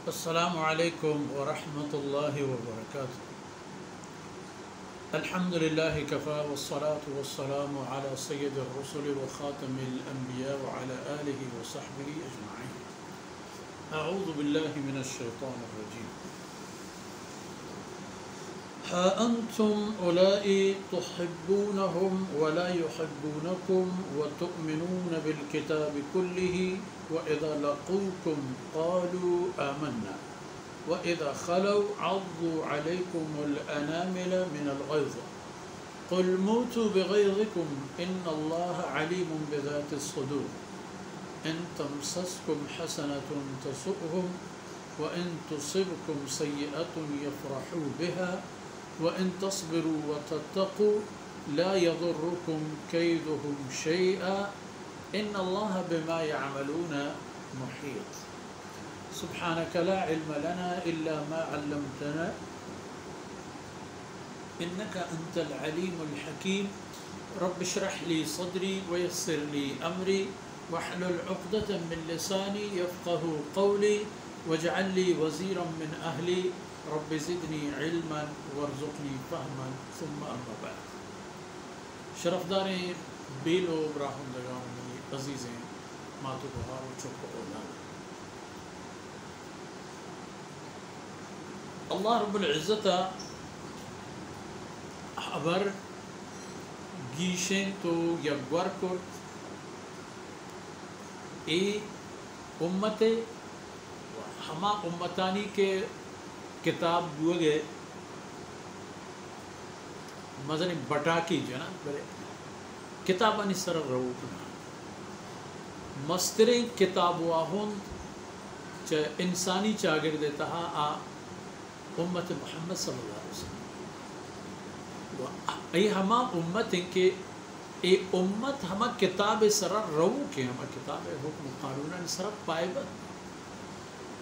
السلام عليكم ورحمة الله وبركاته. الحمد لله كفى والصلاة والسلام على سيد الرسل وخاتم الأنبياء وعلى آله وصحبه أجمعين. أعوذ بالله من الشيطان الرجيم. ها أنتم أولئك تحبونهم ولا يحبونكم وتؤمنون بالكتاب كله وإذا لقوكم قالوا آمنا وإذا خلوا عضوا عليكم الأنامل من الغيظ قل موتوا بغيظكم إن الله عليم بذات الصدور إن تمسسكم حسنة تسؤهم وإن تصبكم سيئة يفرحوا بها وإن تصبروا وتتقوا لا يضركم كيدهم شيئا إن الله بما يعملون محيط. سبحانك لا علم لنا إلا ما علمتنا إنك أنت العليم الحكيم. رب اشرح لي صدري ويسر لي أمري واحلل عقدة من لساني يفقه قولي واجعل لي وزيرا من أهلي رب زدني علما وارزقني فهما ثم أما بعد. شرفدار بیلو براہندگان عزیزیں ماتو بہار و چپ اولاد، اللہ رب العزت خبر گیشیں تو یکور کر ای امت ہما امتانی کے کتاب گوگے مزنی بٹاکی جو نا بلے کتابانی سر روکنا مسترین کتاب واہن چا انسانی چاگر دیتا آ امت محمد صلی اللہ علیہ وسلم ای ہما امت ہیں کہ ای امت ہما کتاب سر روک ہے، ہما کتاب حکم قانون سر پائبت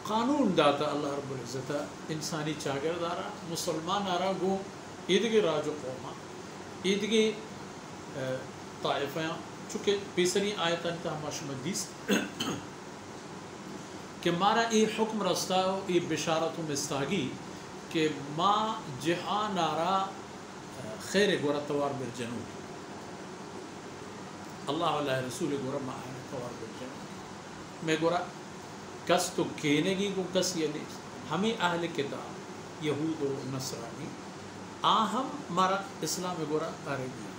قانون داتا اللہ رب العزت انسانی چاگر دارا مسلمان آرا گو ایدگی راجو قوما ایدگی طائفیاں چونکہ پیسری آیتاں تا مشمدیس کہ مارا ای حکم رستا ہو ای بشارت مستاگی کہ ما جہان آرا خیر گورا توار برجنود اللہ علیہ رسول گورا ما آئین توار برجنود میں گورا کس تو کہنے گی کو کس یہ نہیں ہمیں اہل کتاب یہود و نصرانی آہم مارا اسلام گورا عربی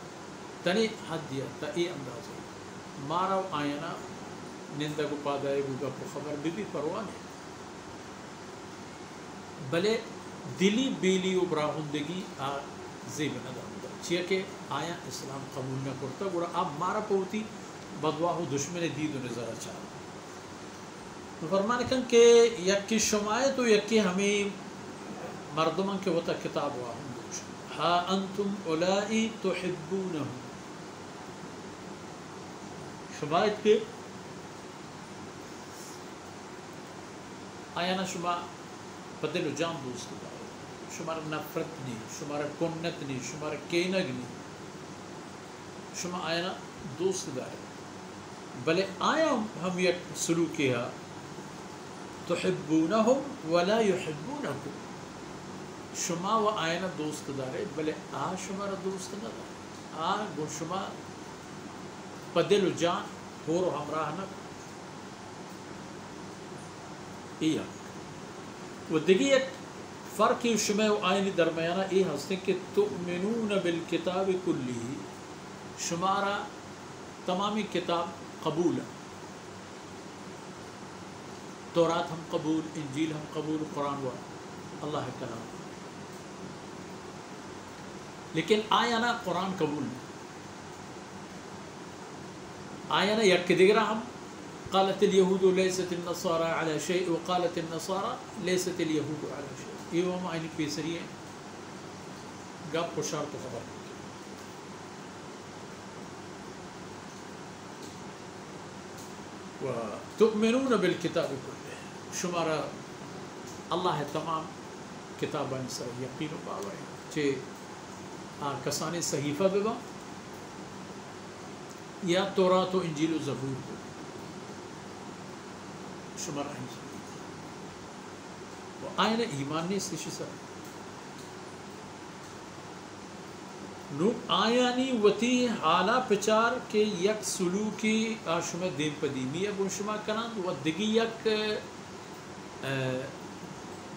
تنی حد دیا تا ای انداز ہے مارا آئینا نندہ کو پادائے گوگا کو خبر بھی پروانے بلے دلی بیلی و براہندگی زیب ندام دا چیئے کہ آیا اسلام قبول نہ کرتا گوڑا اب مارا پوتی بدواہ دشمن دید و نظر چاہتا فرمانے کن کہ یکی شمائے تو یکی ہمیں مردمان کے وطا کتاب واہم دوش ہا انتم اولائی تحبونہم شمائت کے آیا نا شما پدل و جان دوست دارے شمار نفرت نہیں، شمار کنت نہیں، شمار کینگ نہیں، شما آیا نا دوست دارے بلے آیا ہم یک سلوکی ہے تحبونہم ولا یحبونکم شما و آیا نا دوست دارے بلے شمار دوست نہ دارے گو شما پدل و جان ہور و ہمراہ نہ ایا و دیگی ایک فرقی شما و آئینی درمیانہ ای ہستے کہ تؤمنون بالکتاب کلی شمارا تمامی کتاب قبول تورات ہم قبول، انجیل ہم قبول، قرآن و اللہ کلام لیکن آیا نا قرآن قبول نہیں آیا نا یک دیگرہ ہم قالت اليهود ليست النصارى على شيء وقالت النصارى ليست اليهود على شيء یہ ہم آئینی پیسری ہیں گپ پشار تو خبر وتؤمنون بالکتاب کلہ شمارا اللہ تمام کتابان سر یقین و باوری چھے کسانی صحیفہ ببا یا تورات و انجیل و زبور کو شمار آئین ایمان نیست کشی سر نو آیانی وتی حالا پچار کہ یک سلوکی شما دین پدیمی اگون شما کنند و دیگی یک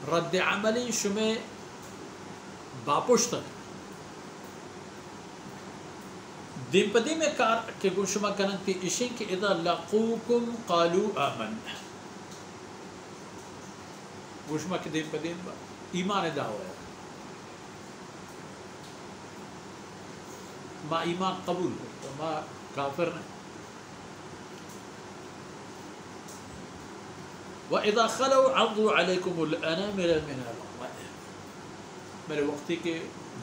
رد عملی شما باپشتن دین پدیم کار کہ گون شما کنند کہ اشین کہ اذا لقوکم قالوا آمنا گون شما کہ دین پدیم ایمان دعوی ہے ما ایمان قبول کرتا ما کافر نہیں وَإِذَا خَلَوْا عَضُّوا عَلَيْكُمُ الْأَنَامِلَ مِنَ الْوَطْنِ میرے وقتی کے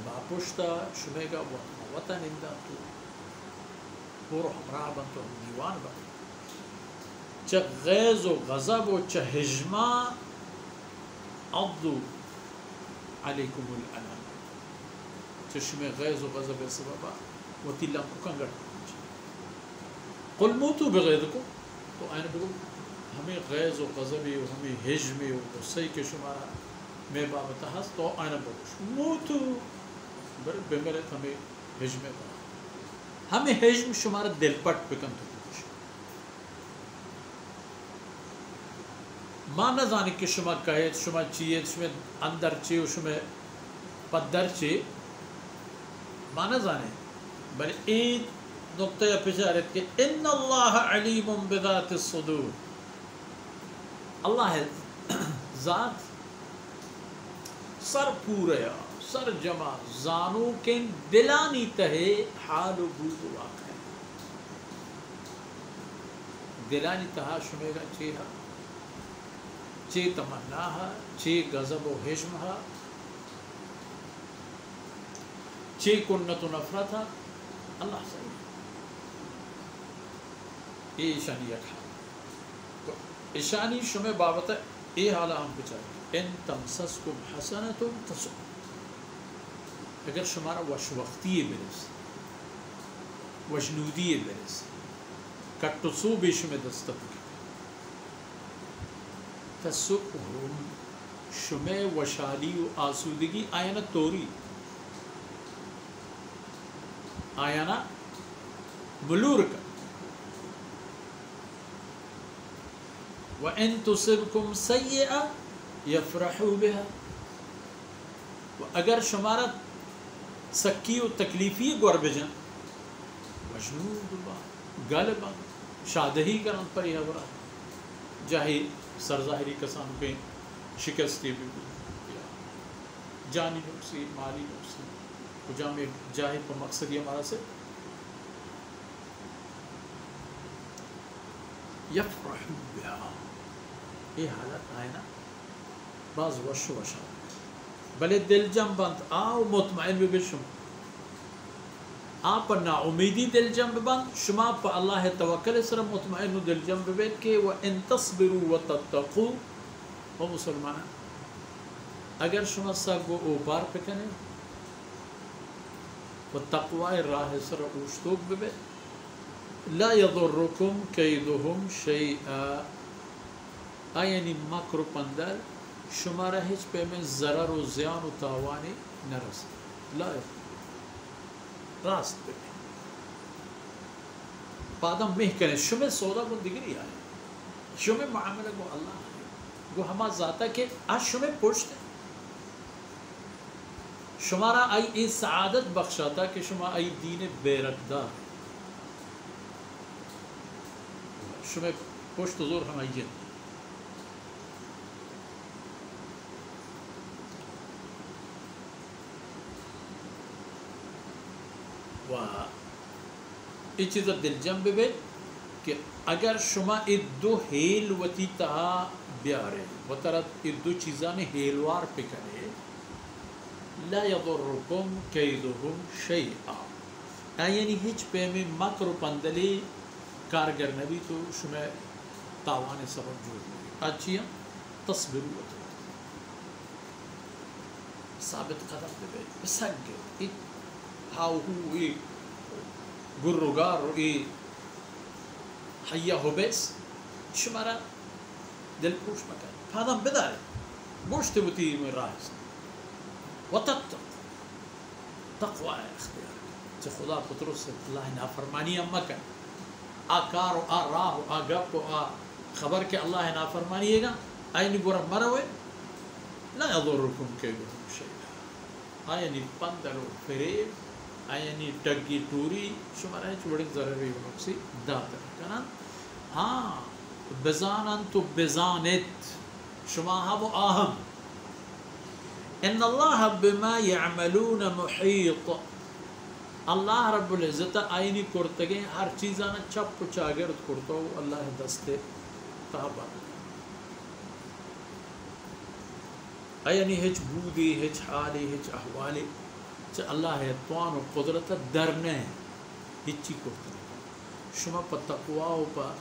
باپشتا شمے گا وطن اندہ تو پورو ہمراہ بن تو دیوان بن چا غیظ و غضب و چا حجمہ عَضُّوا عَلَيْكُمُ الْأَنَامِلَ چشمے غیظ و غضب سببا وہ تیلہ کو کنگڑ قل موتو بغیظکم تو آئین بگو ہمیں غیظ و غضبی و ہمیں حجمی و غصے کے شمارا میں بابتا ہست تو آئین بگو موتو بمیرت ہمیں حجم با ہمیں حجم شمارا دل پٹ بکن تو بگوش ما نزانی کہ شما کہے شما چیئے شما اندر چیئے و شما پدر چیئے مانا جانے بل این نقطہ پچارت کہ ان اللہ علیم بذات الصدور اللہ ہے ذات سر پوریا سر جمع زانو کے دلانی تہے حال و بود واقع ہے دلانی تہا شمیگا چیہا چی تمناہا چی غضب و حجمہا چی کنت و نفرت اللہ صحیح یہ ایشانی یک حال ایشانی شمع بابت یہ حالا ہم بچائیں ان تمسسکم حسنتم تسؤ اگر شمارا وشوقتی برس وجنودی برس کٹسو بھی شمع دستک تسؤهم شمع وشالی و آسودگی آئینہ توری آیانا ملور کا وَإِن تُصِبْكُمْ سَيِّئَةٌ يَفْرَحُوا بِهَا اگر شمارا سکی و تکلیفی گور بجن مجنود اللہ غالبا شادہی کرن پر یہ برا جاہی سرظاہری کسان پہ شکستی بھی جانی نقصی مالی نقصی جامع جاہد پر مقصد یہ ہمارا سے یفرح بها یہ حالت آئے نا بعض وش وشا بلے دل جم بند آو مطمئن بھی بشم آپ نا امیدی دل جم بند شما پا اللہ توکل سر مطمئن دل جم بید کہ وَإِن تَصْبِرُوا وَتَتَّقُوا وہ مسلمان اگر شما ساگو اوبار پکنے و تقوی راہ سر اوشتوک ببے لا یضرکم کیدهم شیئا آیانی مکر پندر شمارا ہیچ پہ میں ضرر و زیان و تاوانی نرس لا راست پہ پادم مہ کریں شمع سودا کو دگری آئے شمع معاملہ کو اللہ گو ہما ذاتا کہ آج شمع پوچھتے شمارا آئی ای سعادت بخشاتا کہ شما آئی دین بے رکدار شما پشت زور ہم آئیت و ای چیز دل جنب بے کہ اگر شما ای دو ہیل وتی تہا بیارے و طرح ای دو چیزاں ہیلوار پہ کرے لا یضرکم کیدهم شیئا یعنی ہیچ پہ میں مکر و پندلی کارگر نبی تو شما تاوان سبب جوڑ لگی اچھیا تصبرو ثابت قدم بے بسنگ ای ہاو ہو ای گرگار ای حیا ہو بیس شمارا دل پوش مکن فادم بدارے بوشت بوتي من راهز وتتق تقوى اختیار چه خدا پترس اللہ نافرمانی مکن آکار و راہ و گپ و خبر کہ اللہ نافرمانی گا آئینی برا مروے لا يضركم كيدهم شيئا آئینی پندر و فریب آئینی ٹگی ٹوری شما رہے چوڑی ضروری ونکسی داتر کنا ہاں بزانن تو بزانت شما ہم آہم ان اللہ بما يعملون محیط اللہ رب العزت آئینی کرتگیں ہر چیزانا چپ چاگرد کرتو اللہ دستے تابا آئینی ہچ بودی ہچ حالی ہچ احوالی چا اللہ توان و قدرت درنے ہچی کرتگیں شما پا تقوی و پا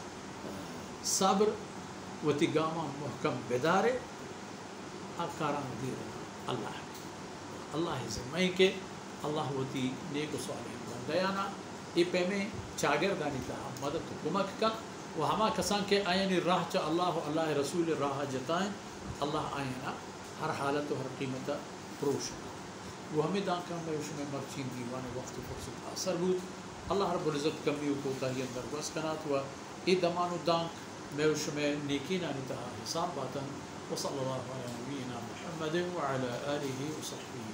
صبر و تگاما محکم بدارے آکاران دیر اللہ اللہ زمائی کے اللہ ہوتی نیک و صالح بندیانا ای پہ میں چاگردانی تہا مدد کمک کا وہ ہما کسان کے آئینی راہ چا اللہ و اللہ رسول راہ جتائیں اللہ آئینا ہر حالت و ہر قیمت پروش وہ ہمیں دانکہ میں اس میں مرچین دیوان وقت فرصت اثر بود اللہ رب العزت کمی و کوتاہی اندر بس کنات ہوا ای دمان و دانک میں اس میں نیکین آنی تہا حساب باتن وصلی اللہ علیہ نبینا محمد وعلى آلہ وصحبہ